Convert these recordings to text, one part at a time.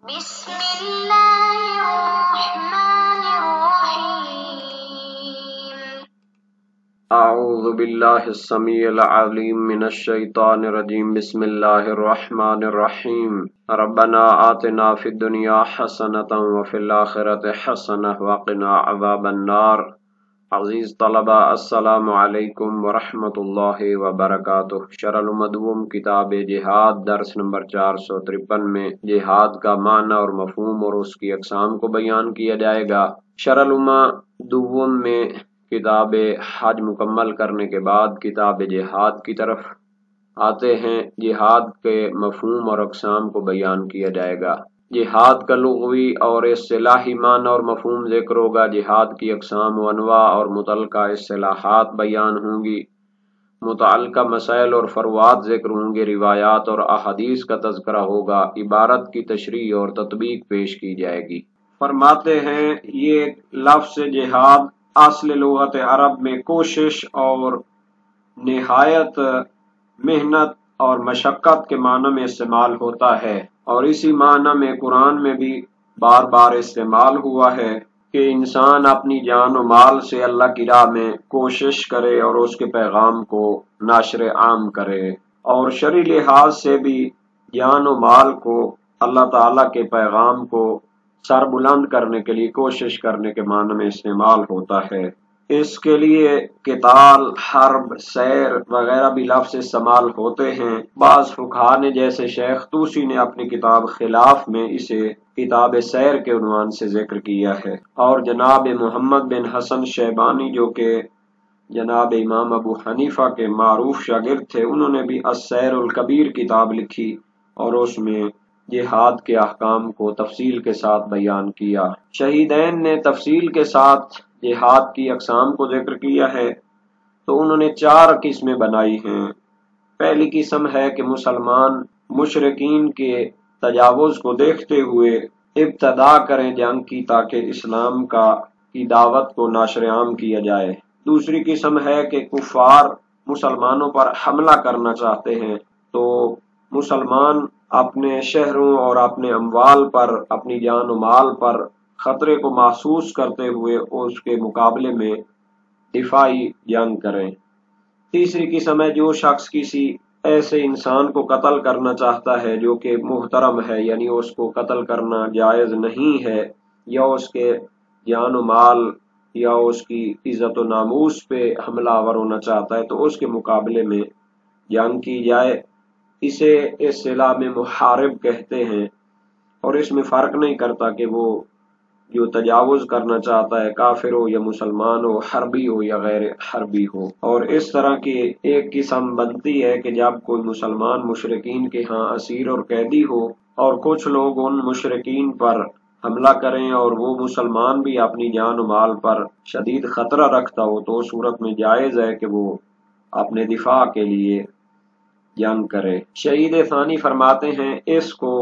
بسم الله الرحمن الرحيم. اعوذ باللہ السمیع العلیم من الشیطان الرجیم بسم اللہ الرحمن الرحیم ربنا آتنا فی الدنیا حسنۃ وفی الآخرۃ حسنۃ وقنا عذاب النار۔ عزیز طلبہ السلام علیکم ورحمۃ اللہ وبرکاتہ۔ شرح المدوم کتاب جہاد درس نمبر 453 میں جہاد کا معنی اور مفہوم اور اس کی اقسام کو بیان کیا جائے گا۔ شرح المدوم میں کتاب حج مکمل کرنے کے بعد کتاب جہاد کی طرف آتے ہیں۔ جہاد کے مفہوم اور اقسام کو بیان کیا جائے گا۔ جہاد کا لغوی اور اصطلاحی معنی اور مفہوم ذکر ہوگا۔ جہاد کی اقسام و انواع اور متعلقہ اصطلاحات بیان ہوں گی۔ متعلقہ مسائل اور فروعات ذکر ہوں گے۔ روایات اور احادیث کا تذکرہ ہوگا۔ عبارت کی تشریح اور تطبیق پیش کی جائے گی۔ فرماتے ہیں یہ لفظ جہاد اصل لغت عرب میں کوشش اور نہایت محنت اور مشقت کے معنی میں استعمال ہوتا ہے، اور اسی معنی میں قرآن میں بھی بار بار استعمال ہوا ہے کہ انسان اپنی جان و مال سے اللہ کی راہ میں کوشش کرے اور اس کے پیغام کو نشر عام کرے، اور شرعی لحاظ سے بھی جان و مال کو اللہ تعالیٰ کے پیغام کو سر بلند کرنے کے لیے کوشش کرنے کے معنی میں استعمال ہوتا ہے۔ اس کے لیے قتال، حرب، سیر وغیرہ بھی لفظ استعمال ہوتے ہیں۔ بعض فقہا نے جیسے شیخ طوسی نے اپنی کتاب خلاف میں اسے کتاب سیر کے عنوان سے ذکر کیا ہے، اور جناب محمد بن حسن شیبانی جو کہ جناب امام ابو حنیفہ کے معروف شاگرد تھے، انہوں نے بھی السیر الکبیر کتاب لکھی اور اس میں جہاد کے احکام کو تفصیل کے ساتھ بیان کیا۔ شہیدین نے تفصیل کے ساتھ جہاد کی اقسام کو ذکر کیا ہے، تو انہوں نے 4 قسمیں بنائی ہیں۔ پہلی قسم ہے کہ مسلمان مشرکین کے تجاوز کو دیکھتے ہوئے ابتدا کریں جنگ کی تاکہ اسلام کی دعوت کو نشر عام کیا جائے۔ دوسری قسم ہے کہ کفار مسلمانوں پر حملہ کرنا چاہتے ہیں تو مسلمان اپنے شہروں اور اپنے اموال پر، اپنی جان و مال پر خطرے کو محسوس کرتے ہوئے اس کے مقابلے میں دفاعی جنگ کریں۔ تیسری قسم ہے جو شخص کسی ایسے انسان کو قتل کرنا چاہتا ہے جو کہ محترم ہے، یعنی اس کو قتل کرنا جائز نہیں ہے، یا اس کے جان و مال یا اس کی عزت و ناموس پہ حملہ آور ہونا چاہتا ہے تو اس کے مقابلے میں جنگ کی جائے۔ اسے اصطلاح میں محارب کہتے ہیں، اور اس میں فرق نہیں کرتا کہ وہ جو تجاوز کرنا چاہتا ہے کافر ہو یا مسلمان ہو، حربی ہو یا غیر حربی ہو۔ اور اس طرح کی ایک قسم بنتی ہے کہ جب کوئی مسلمان مشرکین کے ہاں اسیر اور قیدی ہو اور کچھ لوگ ان مشرکین پر حملہ کریں اور وہ مسلمان بھی اپنی جان و مال پر شدید خطرہ رکھتا ہو، تو اس صورت میں جائز ہے کہ وہ اپنے دفاع کے لیے جنگ کرے۔ شہید ثانی فرماتے ہیں اس کو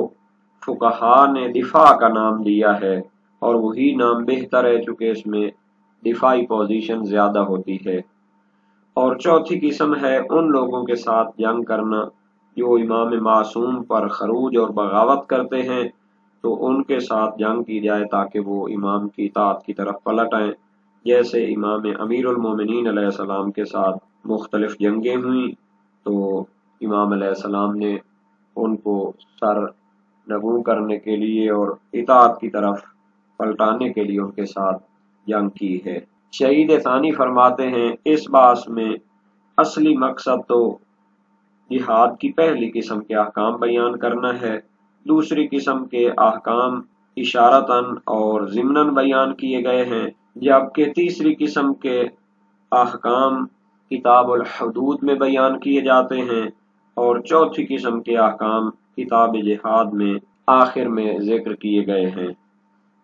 فقہا نے دفاع کا نام دیا ہے، اور وہی نام بہتر ہے چونکہ اس میں دفاعی پوزیشن زیادہ ہوتی ہے۔ اور چوتھی قسم ہے ان لوگوں کے ساتھ جنگ کرنا جو امام معصوم پر خروج اور بغاوت کرتے ہیں، تو ان کے ساتھ جنگ کی جائے تاکہ وہ امام کی اطاعت کی طرف پلٹ آئیں، جیسے امام امیر المومنین علیہ السلام کے ساتھ مختلف جنگیں ہوئیں تو امام علیہ السلام نے ان کو سر نگوں کرنے کے لیے اور اطاعت کی طرف پلٹانے کے لیے ان کے ساتھ جنگ کی ہے۔ شہید ثانی فرماتے ہیں اس باس میں اصلی مقصد تو جہاد کی پہلی قسم کے احکام بیان کرنا ہے، دوسری قسم کے احکام اشارتاً اور ضمناً بیان کیے گئے ہیں، جبکہ تیسری قسم کے احکام کتاب الحدود میں بیان کیے جاتے ہیں، اور چوتھی قسم کے احکام کتاب جہاد میں آخر میں ذکر کیے گئے ہیں۔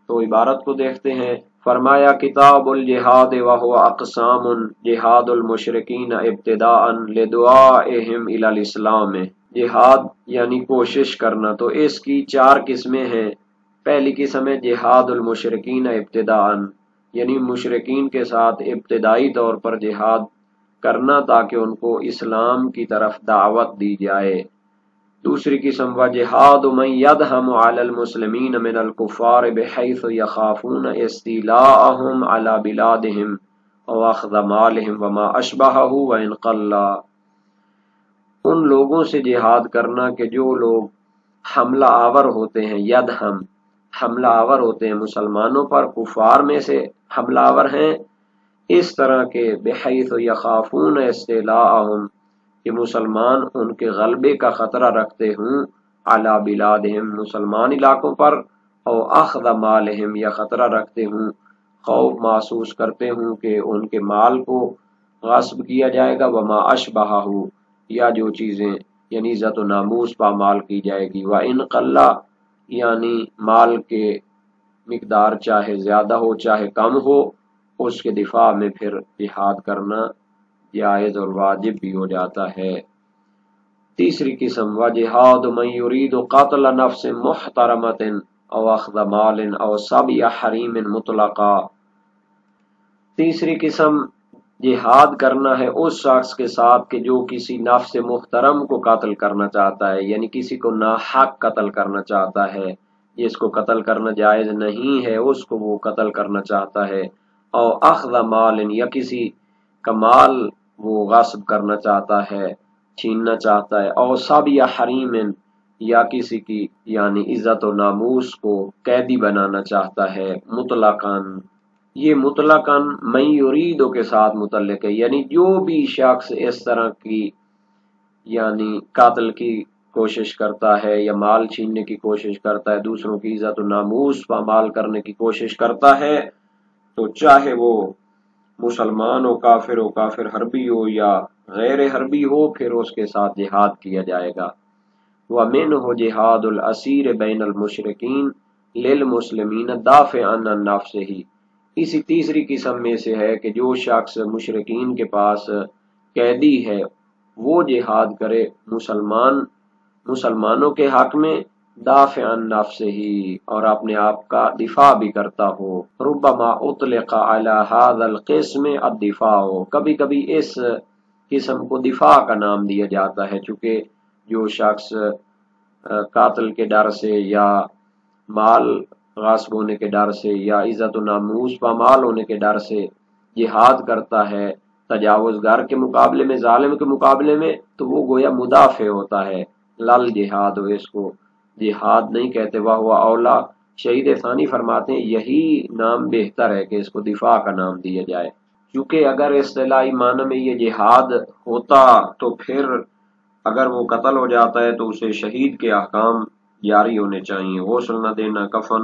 تو عبارت کو دیکھتے ہیں۔ فرمایا کتاب الجہاد وہو اقسام جہاد المشرکین ابتداء لدعائہم الی الاسلام۔ جہاد یعنی کوشش کرنا، تو اس کی 4 قسمیں ہیں۔ پہلی قسم ہے جہاد المشرکین ابتداء، یعنی مشرکین کے ساتھ ابتدائی طور پر جہاد کرنا تاکہ ان کو اسلام کی طرف دعوت دی جائے، دوسری قسم وجہاد من یدہم علی المسلمین من الکفار بحیث یخافون استیلاءہم علی بلادہم او اخذ مالہم وما اشبہہ وان قلا، ان لوگوں سے جہاد کرنا کہ جو لوگ حملہ آور ہوتے ہیں، یدہم حملہ آور ہوتے ہیں مسلمانوں پر، کفار میں سے حملہ آور ہیں، اس طرح کے بحیث یخافون استیلاءہم کہ مسلمان ان کے غلبے کا خطرہ رکھتے ہوں، علی بلادہم مسلمان علاقوں پر، او اخذ مالہم یا خطرہ رکھتے ہوں، خوف محسوس کرتے ہوں کہ ان کے مال کو غصب کیا جائے گا، وما اشبہہ یا جو چیزیں یعنی عزت و ناموس پامال کی جائے گی، وان قلا یعنی مال کے مقدار چاہے زیادہ ہو چاہے کم ہو، اس کے دفاع میں پھر جہاد کرنا جائز اور واجب بھی ہو جاتا ہے۔ تیسری قسم وجہاد من یرید قتل نفس محترمۃ او اخذ مال او سبی حریم مطلقا، تیسری قسم جہاد کرنا ہے اس شخص کے ساتھ کہ جو کسی نفس محترم کو قتل کرنا چاہتا ہے، یعنی کسی کو ناحق قتل کرنا چاہتا ہے، جس کو قتل کرنا جائز نہیں ہے اس کو وہ قتل کرنا چاہتا ہے، او اخذ مال یا کسی کا مال وہ غصب کرنا چاہتا ہے، چھیننا چاہتا ہے، او سبی حریم یا کسی کی یعنی عزت و ناموس کو قیدی بنانا چاہتا ہے، مطلقاً، یہ مطلقاً من یریدو کے ساتھ متعلق ہے، یعنی جو بھی شخص اس طرح کی یعنی قتل کی کوشش کرتا ہے یا مال چھیننے کی کوشش کرتا ہے، دوسروں کی عزت و ناموس پامال کرنے کی کوشش کرتا ہے، تو چاہے وہ مسلمان ہو، کافر حربی ہو یا غیر حربی ہو، پھر اس کے ساتھ جہاد کیا جائے گا۔ وَمِنْهُ جِهَادُ الْأَسِيرِ بَيْنَ الْمُشْرِكِينَ لِلْمُسْلِمِينَ دَافِعًا عَنْ نَفْسِهِ، اسی تیسری قسم میں سے ہے کہ جو شخص مشرکین کے پاس قیدی ہے وہ جہاد کرے مسلمانوں کے حق میں، دافع عن نفسہ اور اپنے آپ کا دفاع بھی کرتا ہو، ربما اطلق علی ھذا القسم الدفاع، کبھی کبھی اس قسم کو دفاع کا نام دیا جاتا ہے، چونکہ جو شخص قاتل کے ڈر سے یا مال غصب ہونے کے ڈر سے یا عزت و ناموس پامال ہونے کے ڈر سے جہاد کرتا ہے تجاوز گر کے مقابلے میں، ظالم کے مقابلے میں، تو وہ گویا مدافع ہوتا ہے، لل جہاد ہو، اس کو جہاد نہیں کہتے۔ وہ اولا، شہید ثانی فرماتے ہیں یہی نام بہتر ہے کہ اس کو دفاع کا نام دیا جائے، کیونکہ اگر اصطلاحی معنی میں یہ جہاد ہوتا تو پھر اگر وہ قتل ہو جاتا ہے تو اسے شہید کے احکام جاری ہونے چاہیے، غسل نہ دینا، کفن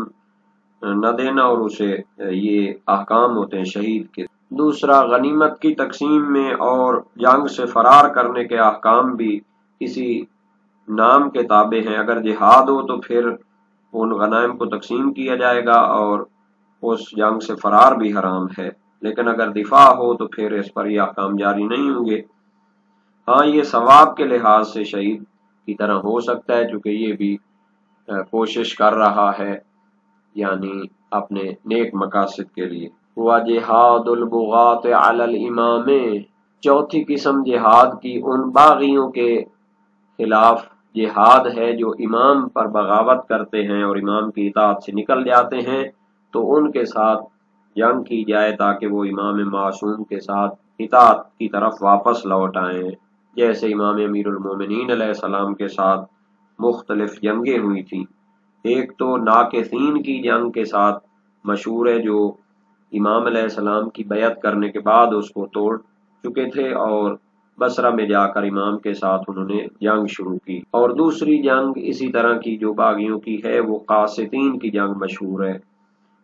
نہ دینا، اور اسے یہ احکام ہوتے ہیں شہید کے۔ دوسرا، غنیمت کی تقسیم میں اور جنگ سے فرار کرنے کے احکام بھی اسی نام کے تابع ہیں۔ اگر جہاد ہو تو پھر ان غنائم کو تقسیم کیا جائے گا اور اس جنگ سے فرار بھی حرام ہے، لیکن اگر دفاع ہو تو پھر اس پر یہ احکام جاری نہیں ہوں گے۔ ہاں، یہ ثواب کے لحاظ سے شہید کی طرح ہو سکتا ہے، چونکہ یہ بھی کوشش کر رہا ہے یعنی اپنے نیک مقاصد کے لیے۔ وَجِہَادُ الْبُغَاةِ عَلَى الْإِمَامِ، چوتھی قسم جہاد کی ان باغیوں کے خلاف جہاد ہے جو امام پر بغاوت کرتے ہیں اور امام کی اطاعت سے نکل جاتے ہیں، تو ان کے ساتھ جنگ کی جائے تاکہ وہ امام معصوم کے ساتھ اطاعت کی طرف واپس لوٹ آئیں، جیسے امام امیر المومنین علیہ السلام کے ساتھ مختلف جنگیں ہوئی تھیں۔ ایک تو ناقصین کی جنگ کے ساتھ مشہور ہے، جو امام علیہ السلام کی بیعت کرنے کے بعد اس کو توڑ چکے تھے اور بصرہ میں جا کر امام کے ساتھ انہوں نے جنگ شروع کی۔ اور دوسری جنگ اسی طرح کی جو باغیوں کی ہے وہ قاسطین کی جنگ مشہور ہے،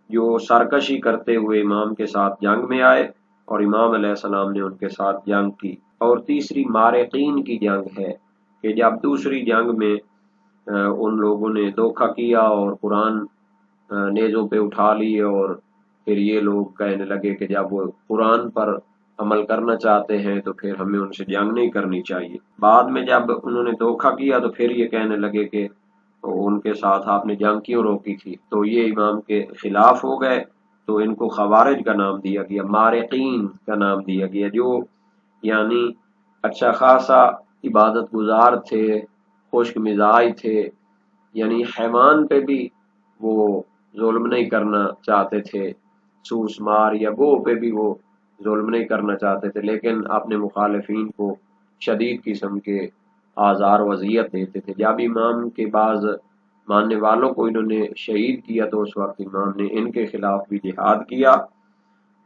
جو سرکشی کرتے ہوئے امام کے ساتھ جنگ میں آئے اور امام علیہ السلام نے ان کے ساتھ جنگ کی۔ اور تیسری مارقین کی جنگ ہے کہ جب دوسری جنگ میں ان لوگوں نے دھوکہ کیا اور قرآن نیزوں پہ اٹھا لیے، اور پھر یہ لوگ کہنے لگے کہ جب وہ قرآن پر عمل کرنا چاہتے ہیں تو پھر ہمیں ان سے جنگ نہیں کرنی چاہیے۔ بعد میں جب انہوں نے دھوکہ کیا تو پھر یہ کہنے لگے کہ ان کے ساتھ آپ نے جنگ کیوں روکی تھی، تو یہ امام کے خلاف ہو گئے، تو ان کو خوارج کا نام دیا گیا، مارقین کا نام دیا گیا، جو یعنی اچھا خاصا عبادت گزار تھے، خشک مزاج تھے، یعنی حیوان پہ بھی وہ ظلم نہیں کرنا چاہتے تھے، سوس مار یا گو پہ بھی وہ ظلم نہیں کرنا چاہتے تھے، لیکن اپنے مخالفین کو شدید قسم کے آزار و اذیت دیتے تھے۔ جب امام کے بعض ماننے والوں کو انہوں نے شہید کیا تو اس وقت امام نے ان کے خلاف بھی جہاد کیا،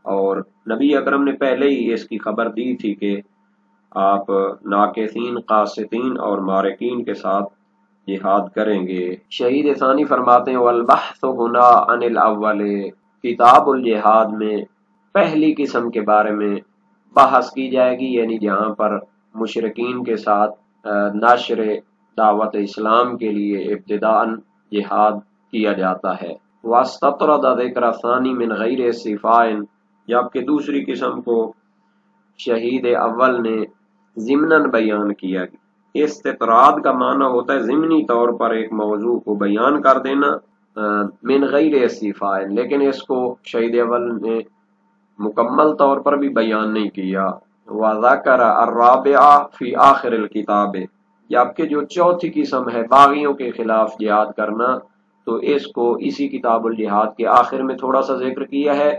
اور نبی اکرم نے پہلے ہی اس کی خبر دی تھی کہ آپ ناقصین، قاسطین اور مارکین کے ساتھ جہاد کریں گے۔ شہید ثانی فرماتے ہیں والبحث ہنا عن الاول، کتاب الجہاد میں پہلی قسم کے بارے میں بحث کی جائے گی، یعنی جہاں پر مشرکین کے ساتھ نشر دعوت اسلام کے لیے ابتداءً جہاد کیا جاتا ہے۔ واستطرد ذکر ثانی من غیر صفاء، جبکہ دوسری قسم کو شہید اول نے ضمناً بیان کیا گیا۔ استطراد کا معنی ہوتا ہے ضمنی طور پر ایک موضوع کو بیان کر دینا، من غیر صفاء، لیکن اس کو شہید اول نے مکمل طور پر بھی بیان نہیں کیا۔ وذکر الرابعہ فی آخر الکتاب، جبکہ جو چوتھی قسم ہے باغیوں کے خلاف جہاد کرنا، تو اس کو اسی کتاب الجہاد کے آخر میں تھوڑا سا ذکر کیا ہے۔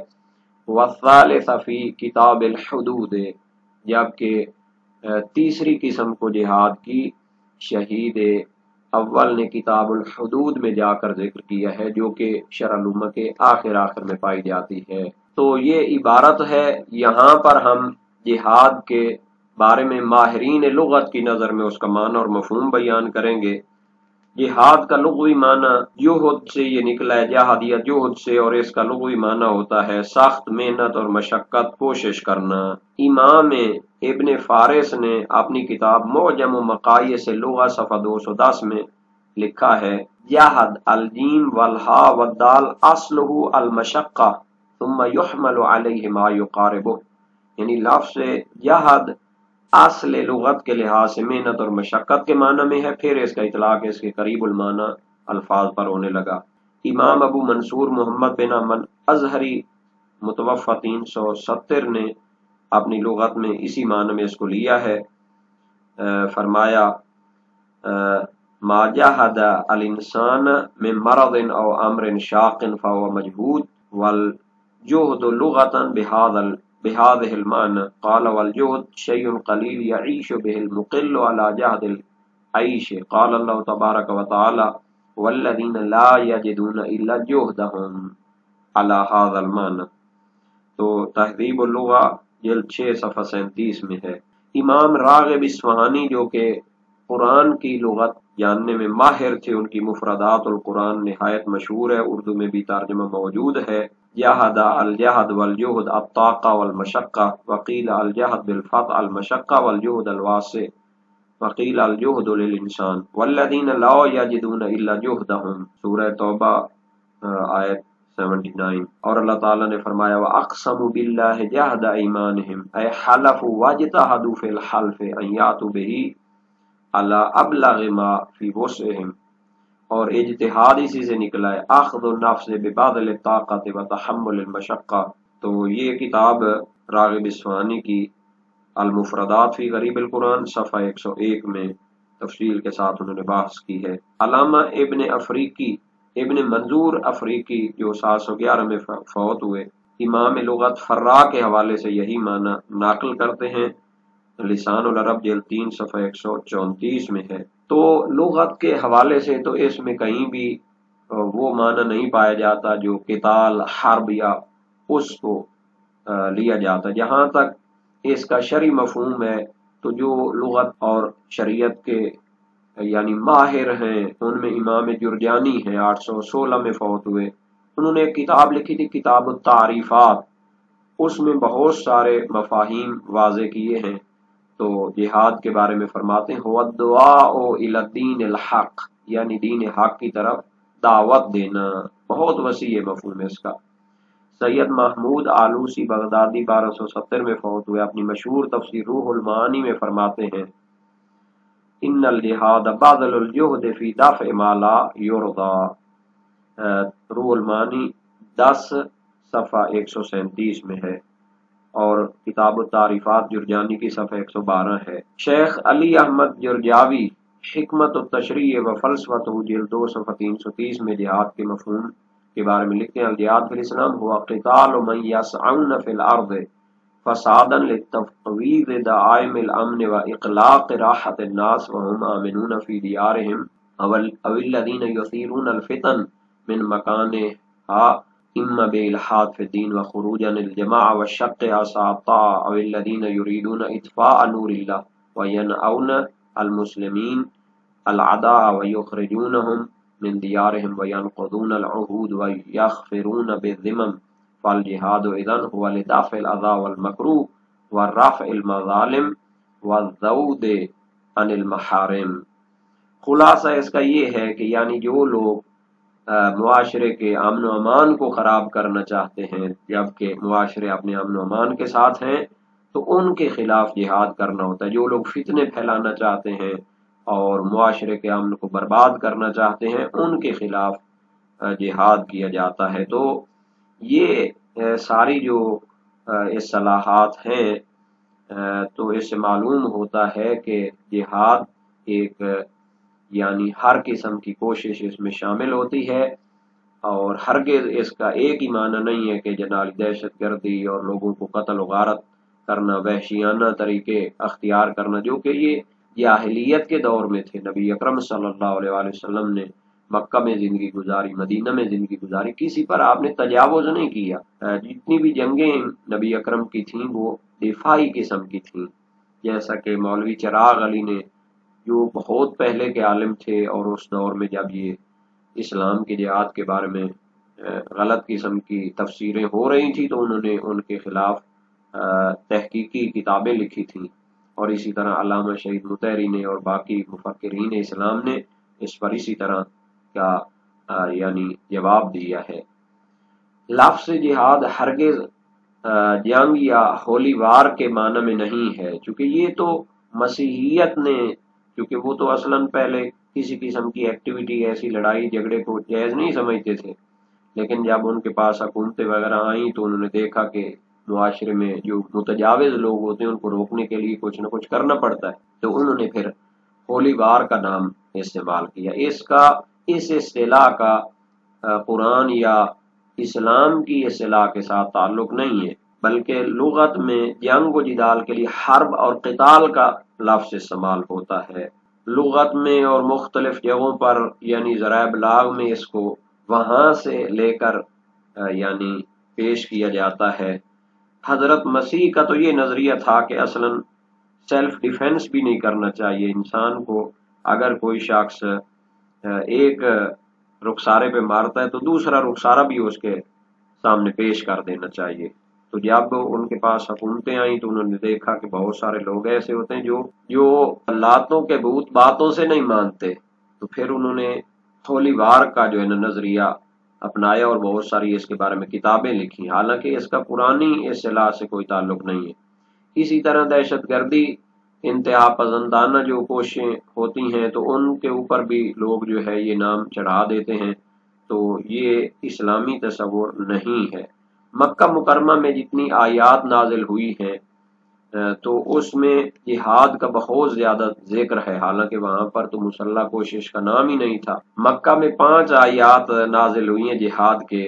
والثالث فی کتاب الحدود، جبکہ تیسری قسم کو جہاد کی شہید اول نے کتاب الحدود میں جا کر ذکر کیا ہے، جو کہ شرح الامہ کے آخر میں پائی جاتی ہے۔ تو یہ عبارت ہے، یہاں پر ہم جہاد کے بارے میں ماہرین لغت کی نظر میں اس کا معنی اور مفہوم بیان کریں گے۔ جہاد کا لغوی معنی جہد سے یہ نکلا ہے، جہاد یا جہد سے، اور اس کا لغوی معنی ہوتا ہے سخت محنت اور مشقت، کوشش کرنا۔ امام ابن فارس نے اپنی کتاب معجم و مقاییس اللغہ صفحہ 210 میں لکھا ہے جہد الجیم والہا والدال اصلہ المشقہ ثم يحمل علیہ ما یقاربہ، یعنی لفظ جہد اصل لغت کے لحاظ سے محنت اور مشقت کے معنی میں ہے، پھر اس کا اطلاق اس کے قریب المعنی الفاظ پر ہونے لگا۔ امام ابو منصور محمد بن امن ازہری متوفی 370 نے اپنی لغت میں اسی معنی میں اس کو لیا ہے۔ فرمایا ما جہد الانسان من مرض او امر شاق فهو مجہود والجہد لغتا بهذا المعنى، قال والجهد شيء قليل يعيش به المقل على جهد العيش، قال الله تبارك وتعالى والذين لا يجدون الا جهدهم على هذا المعنى۔ تو تہذیب اللغہ جلد 6 صفحہ 37 میں ہے۔ امام راغب اصفہانی جو کہ قرآن کی لغت جاننے میں ماہر تھے، ان کی مفردات القرآن نہایت مشہور ہے، اردو میں بھی ترجمہ موجود ہے۔ جہد الجہد والجہد الطاقہ والمشقہ، وقیل الجہد بالفتح المشقہ والجہد الواسع، وقیل الجہد للانسان والذین لا یجدون الا جہدہم، سورہ توبہ آیت 79۔ اور اللہ تعالیٰ نے فرمایا وَأَقْسَمُوا بِاللَّهِ جَهْدَ أَيْمَانِهِمْ، اے حلفوا وَاجْتَهَدُوا فِي الْحَلْفِ أَنْ يَأْتُوا بِهِ عَلَى أَبْلَغِ مَا فِي وُسْعِهِمْ، اور اجتہاد اسی سے نکلا ہے، اخذ النفس ببذل الطاقت وتحمل المشقہ۔ تو یہ کتاب راغب اصفہانی کی المفردات فی غریب القرآن صفحہ 101 میں تفصیل کے ساتھ انہوں نے بحث کی ہے۔ علامہ ابن منظور افریقی جو 711 میں فوت ہوئے، امام لغت فرا کے حوالے سے یہی معنی ناقل کرتے ہیں، لسان العرب جلد 3 صفحہ 134 میں ہے۔ تو لغت کے حوالے سے تو اس میں کہیں بھی وہ معنی نہیں پایا جاتا جو قتال، حرب یا اس کو لیا جاتا۔ جہاں تک اس کا شرعی مفہوم ہے تو جو لغت اور شریعت کے یعنی ماہر ہیں، ان میں امام جرجانی ہیں، 816 میں فوت ہوئے، انہوں نے ایک کتاب لکھی تھی کتاب التعریفات، اس میں بہت سارے مفاہیم واضح کیے ہیں۔ تو جہاد کے بارے میں فرماتے ہیں هو الدعاء الى الدین الحق، یعنی دین حق کی طرف دعوت دینا، بہت وسیع مفہوم ہے اس کا۔ سید محمود آلوسی بغدادی 1270 میں فوت ہوئے، اپنی مشہور تفسیر روح المعانی میں فرماتے ہیں ان الجہاد بذل الجہد فی دفع ما لا یرضی، روح المعانی 10 صفحہ 137 میں ہے، اور کتاب التعریفات جرجانی کی صفحہ 112 ہے۔ شیخ علی احمد جرجاوی حکمت التشریع و فلسفۃ جلد 2 صفحہ 330 میں جہاد کے مفہوم کے بارے میں لکھتے ہیں: الجہاد فی الاسلام ہوا قتال من یسعون فی الارض فسادا للتفویض دعائم الامن و اقلاق راحت الناس وهم آمنون فی دیارہم او الذین یثیرون الفتن من مکانها اما بالحاد فی الدین و خروجا الجماع والشق اساطاع او الذین یریدون اطفاء نور اللہ وینعون المسلمین العداء ویخرجونہم من دیارہم وینقضون العہود ویغفرون بالذمم فالجہاد اذن هو لدافع الاذى والمکروہ والرفع المظالم والذود عن المحارم۔ خلاصہ اس کا یہ ہے کہ یعنی جو لوگ معاشرے کے امن و امان کو خراب کرنا چاہتے ہیں جبکہ معاشرے اپنے امن و امان کے ساتھ ہیں تو ان کے خلاف جہاد کرنا ہوتا ہے۔ جو لوگ فتنے پھیلانا چاہتے ہیں اور معاشرے کے امن کو برباد کرنا چاہتے ہیں ان کے خلاف جہاد کیا جاتا ہے۔ تو یہ ساری جو اصطلاحات ہیں تو اس سے معلوم ہوتا ہے کہ جہاد ایک یعنی ہر قسم کی کوشش اس میں شامل ہوتی ہے، اور ہرگز اس کا ایک ہی معنی نہیں ہے کہ جنالی دہشت گردی اور لوگوں کو قتل و غارت کرنا، وحشیانہ طریقے اختیار کرنا، جو کہ یہ جاہلیت کے دور میں تھے۔ نبی اکرم صلی اللہ علیہ وآلہ وسلم نے مکہ میں زندگی گزاری، مدینہ میں زندگی گزاری، کسی پر آپ نے تجاوز نہیں کیا۔ جتنی بھی جنگیں نبی اکرم کی تھیں وہ دفاعی قسم کی تھیں، جیسا کہ مولوی چراغ علی نے جو بہت پہلے کے عالم تھے اور اس دور میں جب یہ اسلام کے جہاد کے بارے میں غلط قسم کی تفسیریں ہو رہی تھیں تو انہوں نے ان کے خلاف تحقیقی کتابیں لکھی تھیں، اور اسی طرح علامہ شہید مطہری نے اور باقی مفکرین اسلام نے اس پر اسی طرح کا یعنی جواب دیا ہے۔ لفظ جہاد ہرگز جنگ یا ہولی وار کے معنی میں نہیں ہے، چونکہ یہ تو مسیحیت نے، کیونکہ وہ تو اصلاً پہلے کسی قسم کی ایکٹیویٹی، ایسی لڑائی جھگڑے کو جائز نہیں سمجھتے تھے، لیکن جب ان کے پاس حکومتیں وغیرہ آئیں تو انہوں نے دیکھا کہ معاشرے میں جو متجاوز لوگ ہوتے ہیں ان کو روکنے کے لیے کچھ نہ کچھ کرنا پڑتا ہے، تو انہوں نے پھر ہولی وار کا نام استعمال کیا۔ اس اصطلاح کا قرآن یا اسلام کی اصطلاح کے ساتھ تعلق نہیں ہے، بلکہ لغت میں جنگ و جدال کے لیے حرب اور قتال کا لفظ استعمال ہوتا ہے۔ لغت میں اور مختلف جگہوں پر یعنی ذرائع ابلاغ میں اس کو وہاں سے لے کر یعنی پیش کیا جاتا ہے۔ حضرت مسیح کا تو یہ نظریہ تھا کہ اصلاً سیلف ڈیفینس بھی نہیں کرنا چاہیے انسان کو، اگر کوئی شخص ایک رخسارے پہ مارتا ہے تو دوسرا رخسارہ بھی اس کے سامنے پیش کر دینا چاہیے۔ تو جب ان کے پاس حکومتیں آئیں تو انہوں نے دیکھا کہ بہت سارے لوگ ایسے ہوتے ہیں جو لاتوں کے بھوت باتوں سے نہیں مانتے، تو پھر انہوں نے ہولی وار کا جو ہے نا نظریہ اپنایا اور بہت ساری اس کے بارے میں کتابیں لکھی، حالانکہ اس کا پرانی اصطلاح سے کوئی تعلق نہیں ہے۔ اسی طرح دہشت گردی انتہا پسندانہ جو کوششیں ہوتی ہیں تو ان کے اوپر بھی لوگ جو ہے یہ نام چڑھا دیتے ہیں، تو یہ اسلامی تصور نہیں ہے۔ مکہ مکرمہ میں جتنی آیات نازل ہوئی ہیں تو اس میں جہاد کا بہت زیادہ ذکر ہے، حالانکہ وہاں پر تو مسلح کوشش کا نام ہی نہیں تھا۔ مکہ میں 5 آیات نازل ہوئی ہیں جہاد کے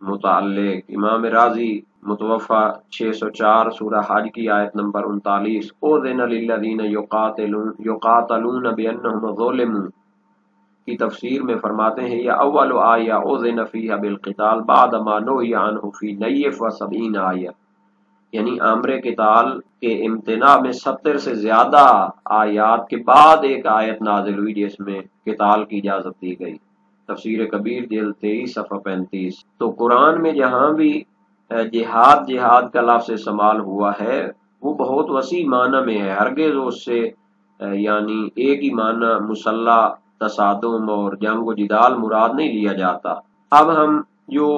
متعلق۔ امام راضی متوفہ 604 سورہ حج کی آیت نمبر 39 اذن للذین یقاتلون بانہم ظلموا کی تفسیر میں فرماتے ہیں یہ اول آیہ اذن فیہا بالقتال بعد ما نہی عنہ فی نیف و 70 آیہ، یعنی امر قتال کے امتناع میں 70 سے زیادہ آیات کے بعد ایک آیت نازل ہوئی جس میں قتال کی اجازت دی گئی۔ تفسیر کبیر جلد 23 صفحہ 35۔ تو قرآن میں جہاں بھی جہاد کا لفظ استعمال ہوا ہے وہ بہت وسیع معنی میں ہے، ہرگز اس سے یعنی ایک ہی معنی مسلح تصادم اور جنگ و جدال مراد نہیں لیا جاتا۔ اب ہم جو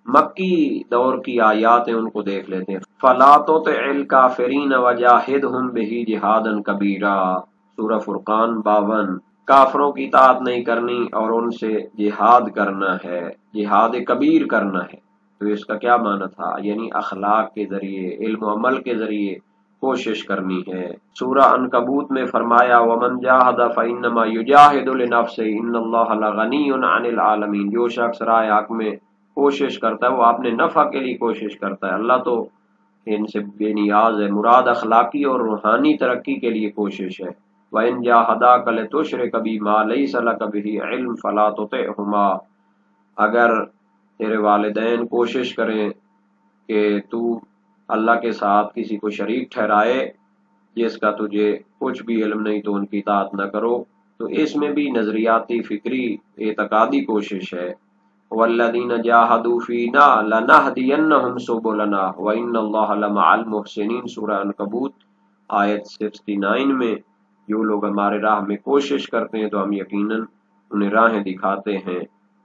مکی دور کی آیات ہیں ان کو دیکھ لیتے ہیں۔ فَلَا تُطِعِ الْكَافِرِينَ وَجَاهِدْهُمْ بِهِ جِهَادًا كَبِيرًا، سورہ فرقان 52۔ کافروں کی اطاعت نہیں کرنی اور ان سے جہاد کرنا ہے، جہاد کبیر کرنا ہے۔ تو اس کا کیا معنی تھا؟ یعنی اخلاق کے ذریعے، علم و عمل کے ذریعے کوشش کرنی ہے۔ سورہ عنکبوت میں فرمایا وَمَنْ جَاهَدَ فَإِنَّمَا يُجَاهِدُ لِنَفْسِهِ إِنَّ اللَّهَ لَغَنِيٌّ عَنِ الْعَالَمِينَ، جو شخص راہ حق میں کوشش کرتا ہے وہ اپنے نفع کے لیے کوشش کرتا ہے، اللہ تو ان سے بے نیاز ہے۔ مراد اخلاقی اور روحانی ترقی کے لیے کوشش ہے۔ وَإِنْ جَاهَدَاكَ لِتُشْرِكَ بِي مَا لَيْسَ لَكَ بِهِ عِلْمٌ فَلَا تُطِعْهُمَا، اگر تیرے والدین کوشش کریں کہ تو اللہ کے ساتھ کسی کو شریک ٹھہرائے جس کا تجھے کچھ بھی علم نہیں تو ان کی اطاعت نہ کرو، تو اس میں بھی نظریاتی، فکری، اعتقادی کوشش ہے۔ والذین جاہدوا فینا لنہدینہم سبلنا وان اللہ لمع المحسنین، سورہ عنکبوت آیت 69 میں، جو لوگ ہمارے راہ میں کوشش کرتے ہیں تو ہم یقیناً انہیں راہیں دکھاتے ہیں،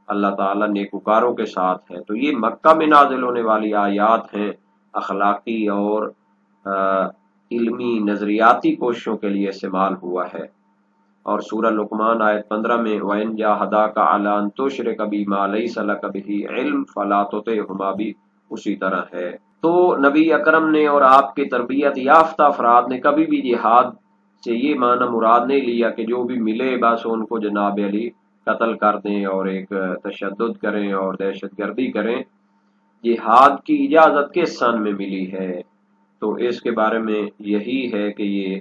اللہ تعالیٰ نیکوکاروں کے ساتھ ہے۔ تو یہ مکہ میں نازل ہونے والی آیات ہیں، اخلاقی اور علمی نظریاتی کوششوں کے لیے استعمال ہوا ہے۔ اور سورہ لقمان آیت 15 میں وَإِنْ جَاهَدَاكَ عَلَىٰ أَن تُشْرِكَ بِي مَا لَيْسَ لَكَ بِهِ عِلْمٌ فَلَا تُطِعْهُمَا بھی اسی طرح ہے۔ تو نبی اکرم نے اور آپ کے تربیت یافتہ افراد نے کبھی بھی جہاد سے یہ معنی مراد نہیں لیا کہ جو بھی ملے بس ان کو جناب علی قتل کر دیں اور ایک تشدد کریں اور دہشت گردی کریں۔ جہاد کی اجازت کس سن میں ملی ہے؟ تو اس کے بارے میں یہی ہے کہ یہ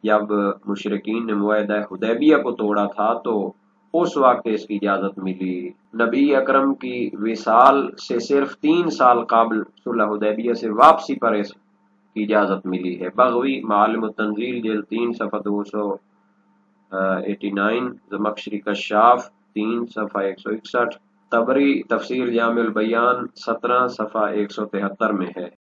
جب مشرکین نے معاہدہ حدیبیہ کو توڑا تھا تو اس وقت اس کی اجازت ملی۔ نبی اکرم کی وصال سے صرف 3 سال قبل صلح حدیبیہ سے واپسی پر اس کی اجازت ملی ہے۔ بغوی معالم التنزیل جلد 3 صفحہ 289، زمخشری کشاف 3 صفحہ 161، طبری تفسیر جامع البیان 17 صفحہ 173 میں ہے۔